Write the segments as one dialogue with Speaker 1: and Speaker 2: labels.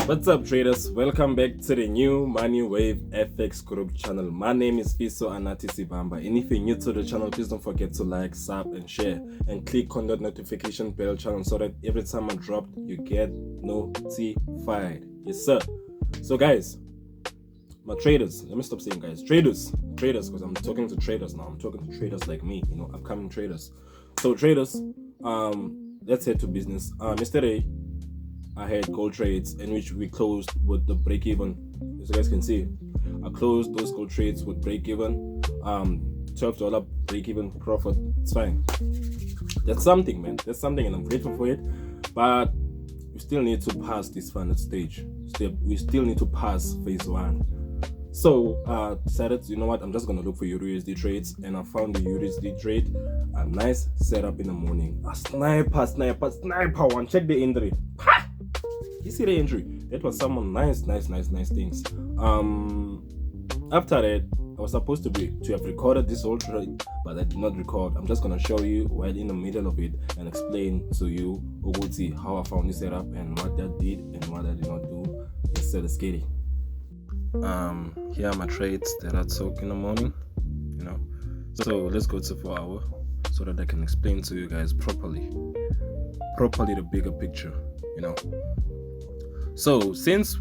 Speaker 1: What's up, traders? Welcome back to the new Money Wave FX group channel. My name is Fiso Anati Sibamba, and if you're new to the channel, please don't forget to like, sub, and share, and click on that notification bell channel so that every time I drop, you get notified. Yes, sir. So, guys, my traders, let me stop saying guys, traders, because I'm talking to traders now. I'm talking to traders like me, upcoming traders. So, traders, let's head to business. Yesterday, I had gold trades in which we closed with the break even. As you guys can see, I closed those gold trades with break even, $12 break even profit. It's fine. That's something, man. That's something, and I'm grateful for it. But we still need to pass this final stage. We still need to pass phase one. So decided, you know what? I'm just gonna look for USD trades, and I found the USD trade. A nice setup in the morning. A sniper one. Check the entry. You see the entry? That was some nice things. After that, I was supposed to have recorded this whole trade, but I did not record. I'm just gonna show you while in the middle of it and explain to you Uguti how I found this setup and what that did and what I did not do instead of skating. Here are my trades that I took in the morning. So let's go to 4 hour so that I can explain to you guys properly the bigger picture. So since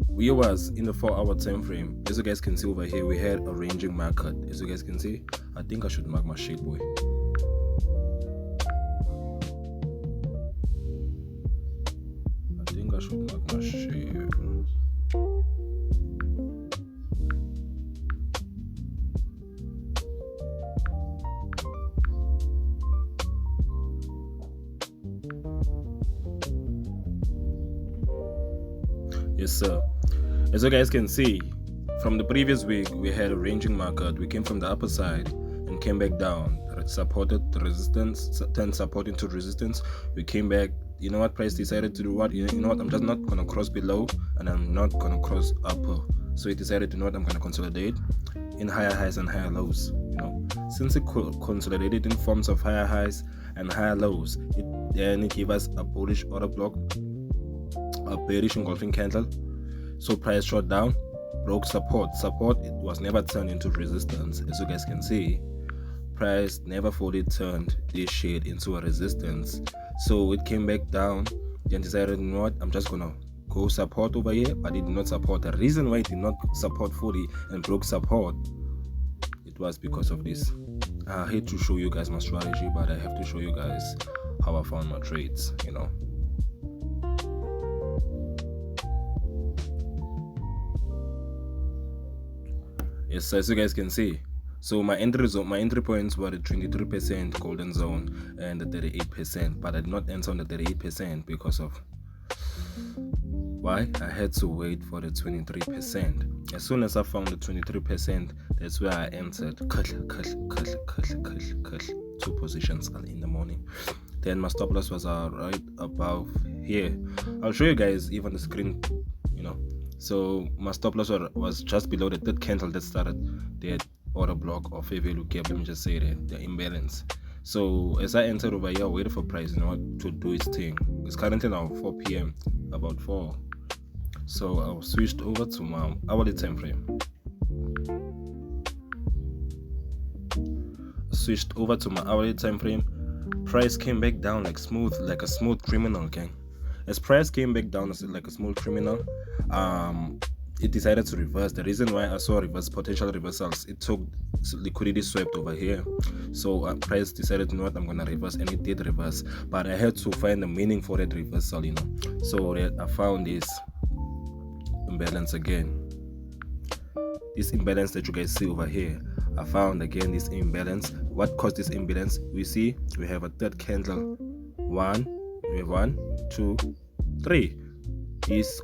Speaker 1: we was in the 4 hour time frame, as you guys can see over here, we had a ranging market. As you guys can see, I think I should mark my shade, boy. Yes, sir. As you guys can see, from the previous week, we had a ranging market. We came from the upper side and came back down. It supported the resistance, then supporting to resistance. We came back. You know what? Price decided to do what? You know what? I'm just not gonna cross below, and I'm not gonna cross upper. So it decided to know what? I'm gonna consolidate in higher highs and higher lows. Since it consolidated in forms of higher highs and higher lows, it gave us a bullish order block, a bearish engulfing candle. So price shot down, broke support. It was never turned into resistance. As you guys can see, price never fully turned this shade into a resistance. So it came back down, then decided, you know what, I'm just gonna go support over here, but it did not support. The reason why it did not support fully and broke support, it was because of this. I hate to show you guys my strategy, but I have to show you guys how I found my trades. Yes, as you guys can see, so my entry points were the 23% golden zone and the 38%, but I did not enter on the 38% because of why? I had to wait for the 23%. As soon as I found the 23%, that's where I entered. Two positions in the morning. Then my stop loss was right above here. I'll show you guys even the screen, So my stop loss was just below the third candle that started the order block or fair value gap. Let me just say that, the imbalance. So as I entered over here, I waited for price to do its thing. It's currently now 4 p.m. about 4. So I switched over to my hourly time frame. Price came back down like a smooth criminal, gang. As price came back down like a small criminal, it decided to reverse. The reason why I saw potential reversals, it took liquidity swept over here. So price decided, you know what, I'm gonna reverse, and it did reverse. But I had to find the meaning for that reversal, So I found this imbalance again. This imbalance that you guys see over here, I found again this imbalance. What caused this imbalance? We see we have a third candle. We have 1, 2, 3. This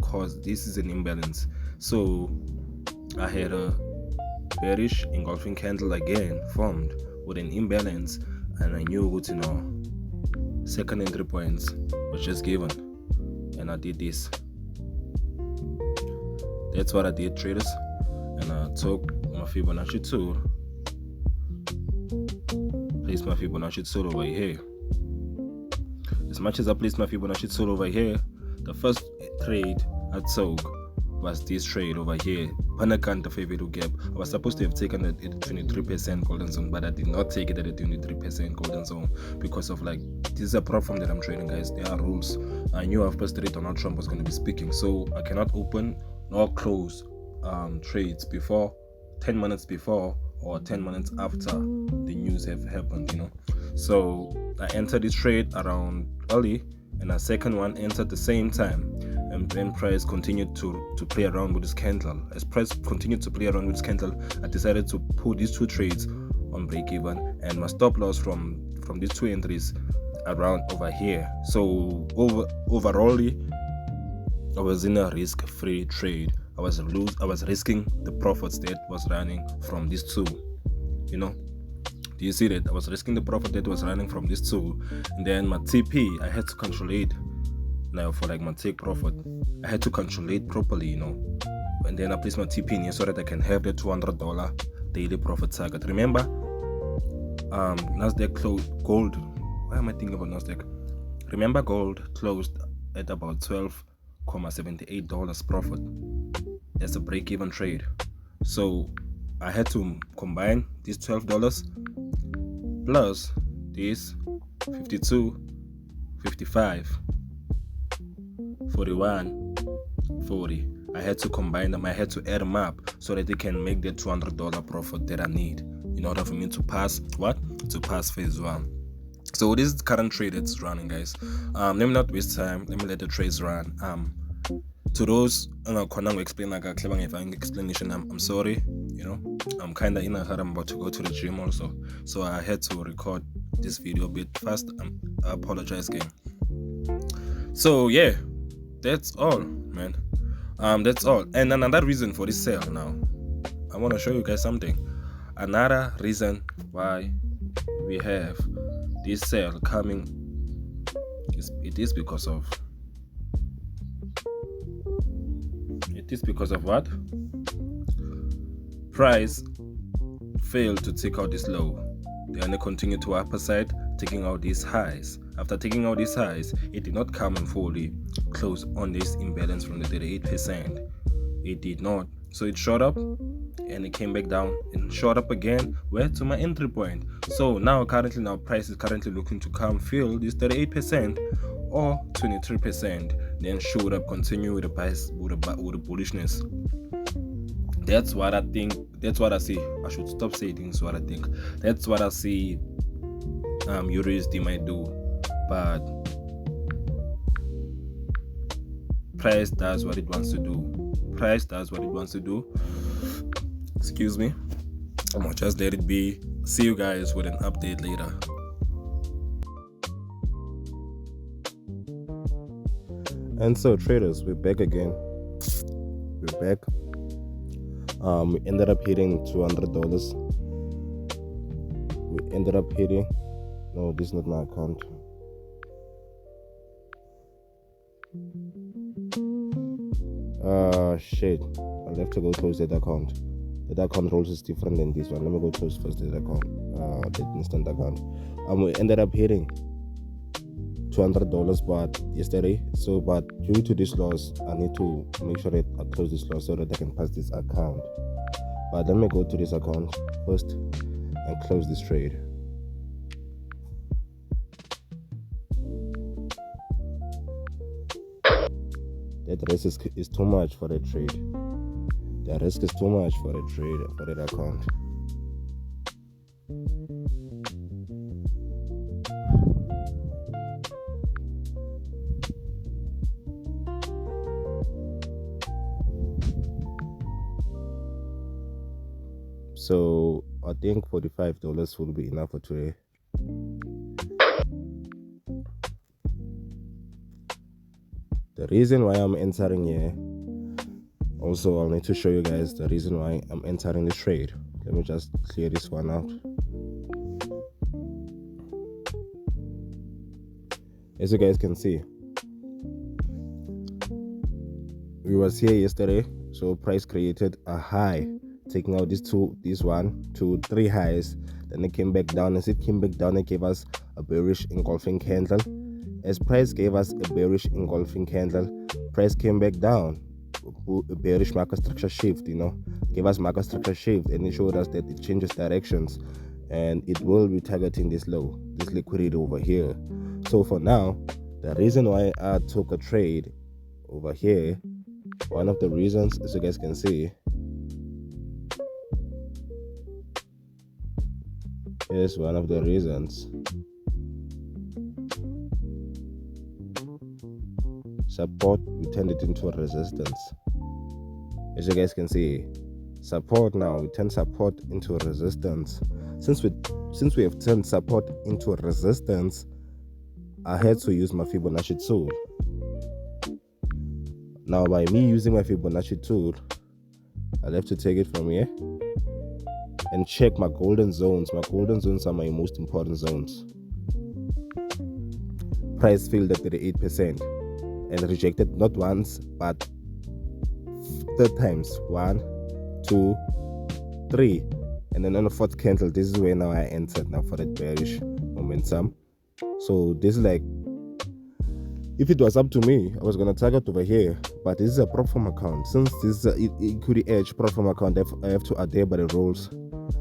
Speaker 1: is an imbalance. So I had a bearish engulfing candle again formed with an imbalance, and I knew second entry points was just given, and I did this. That's what I did, traders. And I took my Fibonacci tool, placed my Fibonacci tool over here. As much as I placed my Fibonacci tool over here, the first trade I took was this trade over here. Panakanta favorite gap. I was supposed to have taken it at 23% golden zone, but I did not take it at a 23% golden zone because of like, this is a platform that I'm trading, guys. There are rules. I knew after straight Donald Trump was going to be speaking, so I cannot open nor close trades before 10 minutes before or 10 minutes after the news have happened, So I entered this trade around early, and a second one entered the same time. And then price continued to play around with this candle. As price continued to play around with this candle, I decided to put these two trades on break even, and my stop loss from these two entries around over here. So overall, I was in a risk-free trade. I was risking the profits that was running from these two. Do you see that? I was risking the profit that was running from these two, and then my TP I had to controlate. Now for like my take profit, I had to controlate properly, and then I place my TP in here so that I can have the $200 daily profit target. Remember, Nasdaq closed gold. Why am I thinking about Nasdaq? Remember, gold closed at about $12.78 profit. That's a break-even trade. So I had to combine these $12 plus this 52, 55, 41, 40. I had to combine them. I had to add them up so that they can make the $200 profit that I need in order for me to pass phase one. So this is the current trade that's running, guys. Let me not waste time. Let me let the trades run. To those explain like a clever explanation, I'm sorry. I'm kind of in a hurry. I'm about to go to the gym also, so I had to record this video a bit fast. I apologize again. So yeah, that's all, man. That's all. And another reason for this sale now, I want to show you guys something. Another reason why we have this sale coming is because of what? Price failed to take out this low. They only continue to upper side, taking out these highs. After taking out these highs, it did not come and fully close on this imbalance from the 38%. It did not. So it shot up and it came back down and shot up again. Where? To my entry point. So now price is currently looking to come fill this 38% or 23%. Then shoot up, continue with the price with the bullishness. That's what I think. That's what I see. I should stop saying things. What I think. That's what I see. USD might do, but price does what it wants to do. Price does what it wants to do. Excuse me. I'm gonna just let it be. See you guys with an update later. And so traders, we're back again. We're back. We ended up hitting $200. We ended up hitting. No, this is not my account. Shit. I'll have to go close that account. That account rules is different than this one. Let me go close first that account. That instant account. We ended up hitting $200 but yesterday. So, but due to this loss, I need to make sure that I close this loss so that I can pass this account. But let me go to this account first and close this trade. That risk is too much for that trade. The risk is too much for that trade, for that account. So I think $45 will be enough for today. The reason why I'm entering here, also I'll need to show you guys the reason why I'm entering the trade. Let me just clear this one out. As you guys can see, we was here yesterday, so price created a high, taking out these 1, 2, 3 highs. Then it came back down. As it came back down, it gave us a bearish engulfing candle. As price gave us a bearish engulfing candle,
Speaker 2: Price came back down, bearish market structure shift, gave us market structure shift, and it showed us that it changes directions, and it will be targeting this low, this liquidity over here. So for now, the reason why I took a trade over here, one of the reasons, as you guys can see, here's one of the reasons. Support, we turned it into a resistance. As you guys can see, support, now we turn support into a resistance. Since we have turned support into a resistance, I had to use my Fibonacci tool. Now by me using my Fibonacci tool, I'll have to take it from here and check my golden zones. My golden zones are my most important zones. Price filled at 38% and rejected not once but 3 times. 1, 2, 3, and then on the 4th candle, this is where now I entered now for that bearish momentum. So this is like, if it was up to me, I was gonna target over here, but this is a prop firm account. Since this is a equity edge prop firm account, I have to adhere by the rules.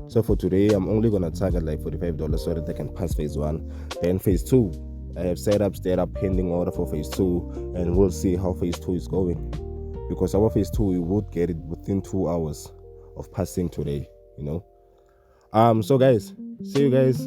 Speaker 2: So for today, I'm only gonna target like $45 so that I can pass phase 1. Then phase 2, I have set up pending order for phase 2, and we'll see how phase 2 is going. Because our phase 2, we would get it within 2 hours of passing today, So guys, see you guys.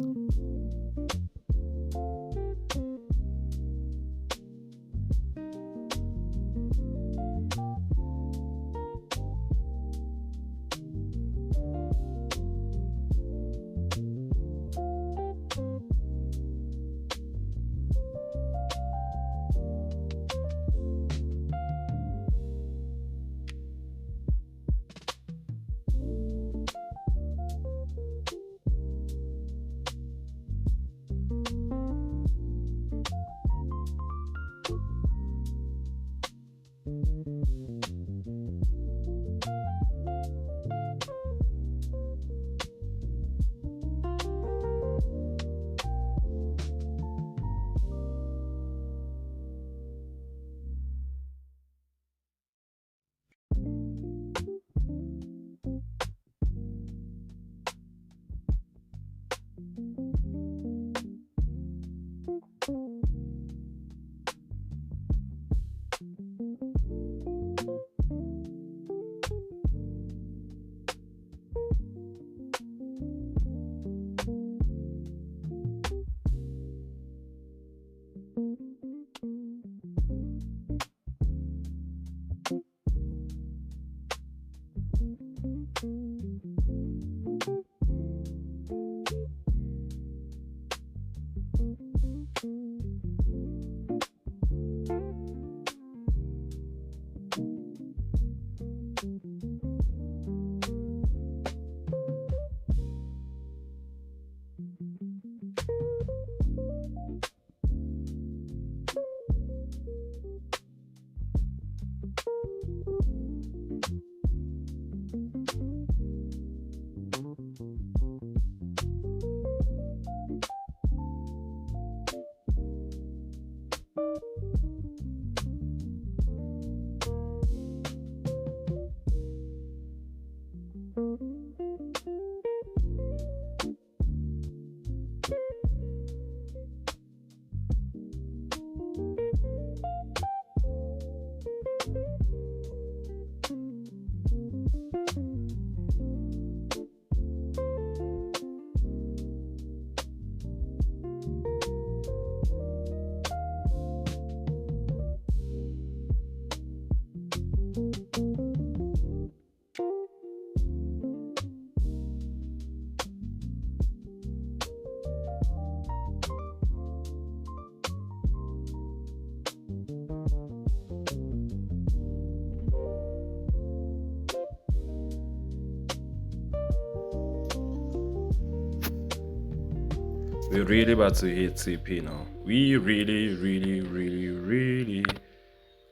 Speaker 1: We're really about to hit CP now. We really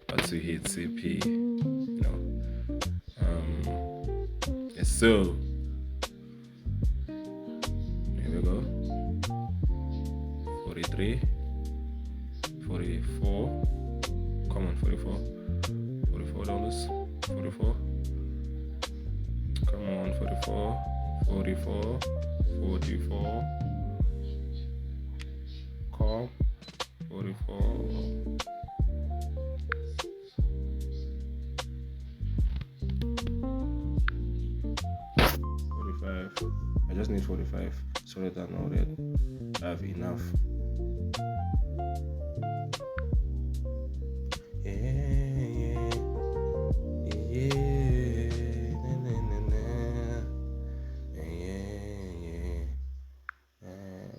Speaker 1: about to hit CP. Yes, so here we go. 43, 44. Come on, 44. 44. Come on, 44. 44. 44. Call. 44. 45. I just need 45 so that I know that I have enough.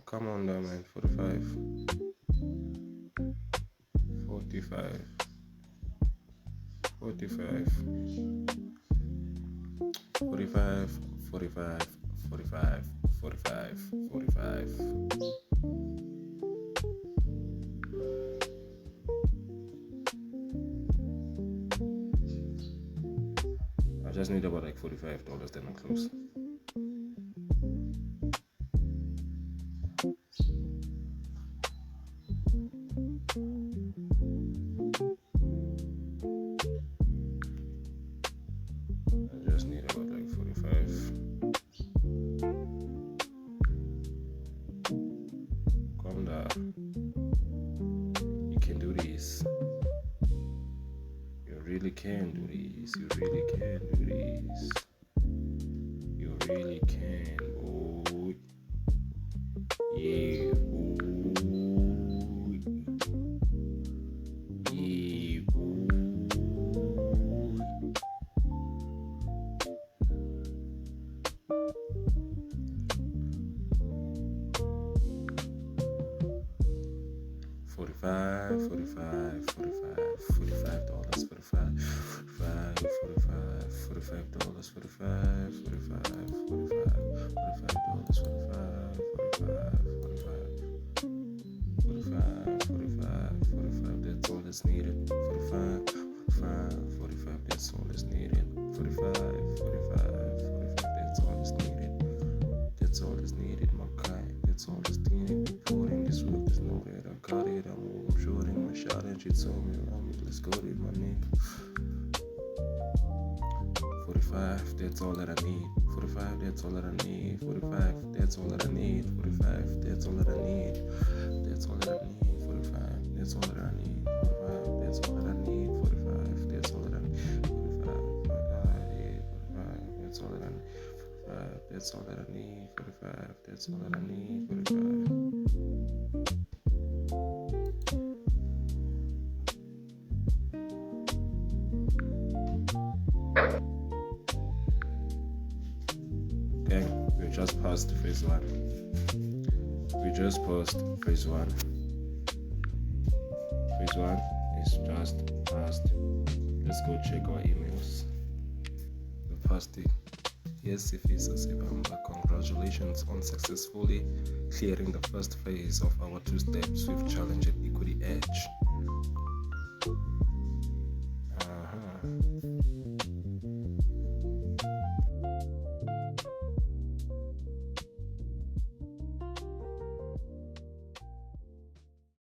Speaker 1: Come on down, man. 45. 45. 45. 45. 45. 45. 45. 45. I just need about like $45, then I'm close. I just need about like 45. Calm down. You can do this. You really can do this. You really can do this. You really can, boy. Yeah, boy. Yeah, boy. 45, 45, 45, $45, 45, 45, 45, $45, 45, 45, 45, $45, 45, 45, 45, 45, 45, that's all that's needed. 45, 45, 45, that's all that's needed. 45, 45, 45, that's all that's needed. That's all that's needed, my guy. That's all that's needed. Put in this work, there's no way I got it. I'm shooting my shot and she told me, let's go to my nigga. 45, that's all that I need. 45, that's all that I need. 45, that's all that I need. 45, that's all that I need. That's all that I need. 45, that's all that I need. 45, that's all that I need. 45, that's all that I need. 45, that's all that I need. 45, that's all that I need. 45, that's all that I need. 45. Okay, we just passed phase 1. We just passed phase 1. Phase 1 is just passed. Let's go check our emails. We passed it. Yes, Sifiso Sibamba, congratulations on successfully clearing the first phase of our 2 steps with challenge and equity edge.